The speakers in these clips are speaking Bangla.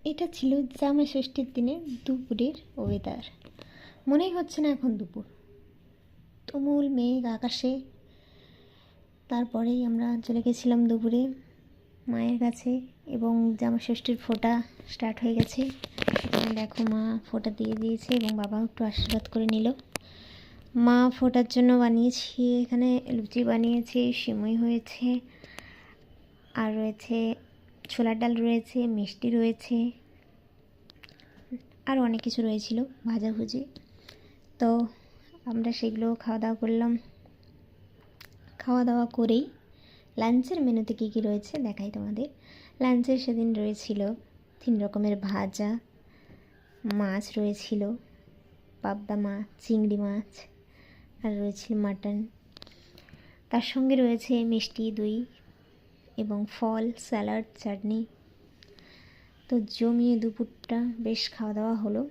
এটা ছিল জামাই ষষ্ঠীর দিনের দুপুরের ওয়েদার। মনেই হচ্ছে না এখন দুপুর, তুমুল মেঘ আকাশে। তারপরেই আমরা চলে গেছিলাম দুপুরে মায়ের কাছে এবং জামাই ষষ্ঠীর ফোঁটা স্টার্ট হয়ে গেছে। এখানে দেখো মা ফোঁটা দিয়ে দিয়েছে এবং বাবা একটু আশীর্বাদ করে নিল। মা ফোঁটার জন্য বানিয়েছি, এখানে লুচি বানিয়েছি, সিমুই হয়েছে, আর রয়েছে ছোলার ডাল, রয়েছে মিষ্টি, রয়েছে আর অনেক কিছু রয়েছিল, ভাজাভুজি। তো আমরা সেগুলো খাওয়া দাওয়া করলাম। খাওয়া দাওয়া করেই লাঞ্চের মেনুতে কী কী রয়েছে দেখাই তোমাদের। লাঞ্চে সেদিন রয়েছিল 3 রকমের ভাজা, মাছ রয়েছিল, পাবদা মাছ, চিংড়ি মাছ, আর রয়েছিল মাটন। তার সঙ্গে রয়েছে মিষ্টি, দই এবং ফল, স্যালাড, চাটনি। তো জমিয়ে দুপুরটা বেশ খাওয়া দাওয়া হলো,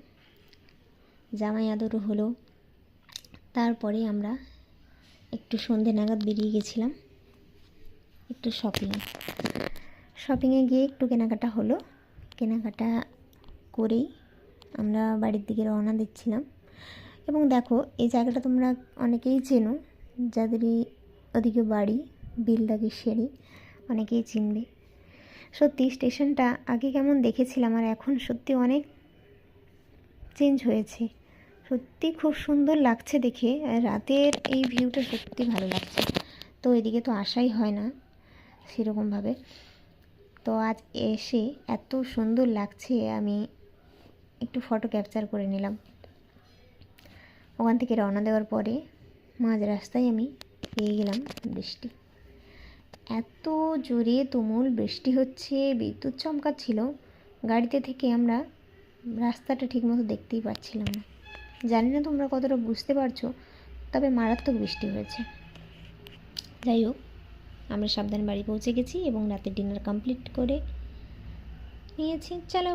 জামাই আদরও হলো। তারপরে আমরা একটু সন্ধে নাগাদ বেরিয়ে গেছিলাম একটু শপিংয়ে গিয়ে একটু কেনাকাটা হলো। কেনাকাটা করেই আমরা বাড়ির দিকে রওনা দিচ্ছিলাম। এবং দেখো, এই জায়গাটা তোমরা অনেকেই চেনো, যাদেরই ওদিকে বাড়ি বিলদাগি সেরি, অনেকেই চিনবে। সত্যি স্টেশনটা আগে কেমন দেখেছিলাম আর এখন সত্যি অনেক চেঞ্জ হয়েছে। সত্যি খুব সুন্দর লাগছে দেখে, রাতের এই ভিউটা সত্যি ভালো লাগছে। তো এদিকে তো আসাই হয় না সেরকমভাবে, তো আজ এসে এত সুন্দর লাগছে, আমি একটু ফটো ক্যাপচার করে নিলাম। ওখান থেকে রওনা দেওয়ার পরে মাঝ রাস্তায় আমি পেয়ে গেলাম বৃষ্টি। এত জোরে তুমুল বৃষ্টি হচ্ছে, বিদ্যুৎ চমকাচ্ছিল। গাড়িতে থেকে আমরা রাস্তাটা ঠিকমতো দেখতেই পাচ্ছিলাম না। জানি না তোমরা কতটা বুঝতে পারছো, তবে মারাত্মক বৃষ্টি হয়েছে। যাই হোক, আমরা সাবধানে বাড়ি পৌঁছে গেছি এবং রাতের ডিনার কমপ্লিট করে নিয়েছি। চলো।